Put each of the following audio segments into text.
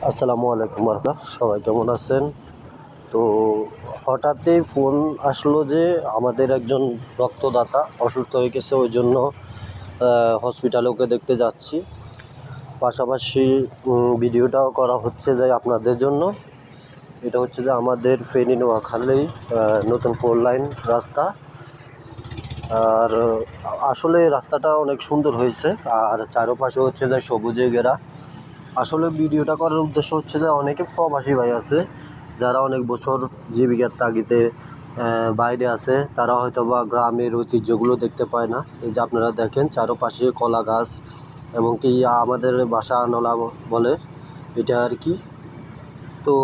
আসসালামু আলাইকুম রহমতুল্লাহ, সবাই কেমন আছেন? তো হঠাৎই ফোন আসলো যে আমাদের একজন রক্তদাতা অসুস্থ হয়ে গেছে, ওই জন্য হসপিটালে ওকে দেখতে যাচ্ছি। পাশাপাশি ভিডিওটাও করা হচ্ছে যে আপনাদের জন্য। এটা হচ্ছে যে আমাদের ফেনী নোয়াখালী নতুন 4 লাইন রাস্তা। আর আসলে রাস্তাটা অনেক সুন্দর হয়েছে, আর চারপাশে হচ্ছে যে সবুজে ঘেরা। আসলে ভিডিওটা করার উদ্দেশ্য হচ্ছে যে অনেকে প্রবাসী ভাই আছে যারা অনেক বছর জীবিকার তাগিদে বাইরে আছে, তারা হয়তো বা গ্রামের ঐতিহ্যগুলো দেখতে পায় না। এই যে আপনারা দেখেন চারপাশে কলা গাছ, এবং কি আমাদের বাসা নলা বলে এটা আর কি। তো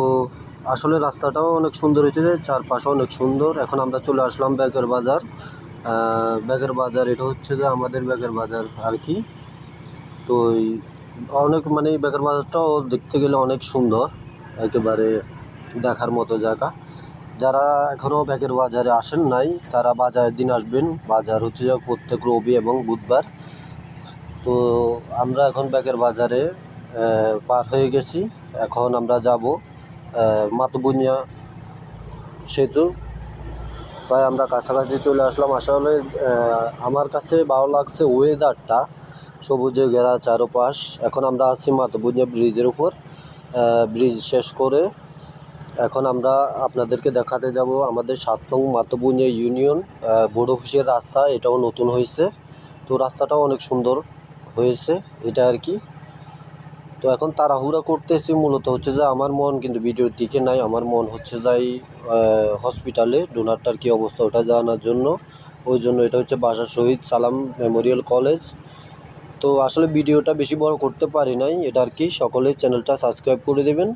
আসলে রাস্তাটাও অনেক সুন্দর হয়েছে, চারপাশে অনেক সুন্দর। এখন আমরা চলে আসলাম ব্যাগের বাজার। ব্যাগের বাজার এটা হচ্ছে যে আমাদের ব্যাগের বাজার আর কি। তো অনেক মানে ব্যাগের বাজারটাও দেখতে গেলে অনেক সুন্দর, একেবারে দেখার মতো জায়গা। যারা এখনও ব্যাগের বাজারে আসেন নাই তারা বাজারের দিন আসবেন। বাজার হচ্ছে যে প্রত্যেক রবি এবং বুধবার। তো আমরা এখন ব্যাগের বাজারে পার হয়ে গেছি। এখন আমরা যাব মাতবুনিয়া সেতু। তাই আমরা কাছাকাছি চলে আসলাম। আসলে আমার কাছে ভালো লাগছে ওয়েদারটা, সবুজে ঘেরা চারপাশ। এখন আমরা আছি মাতবুনিয়া ব্রিজের উপর। ব্রিজ শেষ করে এখন আমরা আপনাদেরকে দেখাতে যাব আমাদের 7 নং মাতবুনিয়া ইউনিয়ন বোর্ড অফিসের রাস্তা। এটাও নতুন হয়েছে, তো রাস্তাটাও অনেক সুন্দর হয়েছে এটা আর কি। তো এখন তাড়াহুড়া করতেছি, মূলত হচ্ছে যে আমার মন কিন্তু ভিডিওর দিকে নাই। আমার মন হচ্ছে যাই হসপিটালে ডোনারটার কী অবস্থা ওটা জানার জন্য। ওই জন্য এটা হচ্ছে বাসার শহীদ সালাম মেমোরিয়াল কলেজ। তো আসলে ভিডিওটা বেশি বড় করতে পারি নাই এটা আর কি। সকলেই চ্যানেলটা সাবস্ক্রাইব করে দেবেন।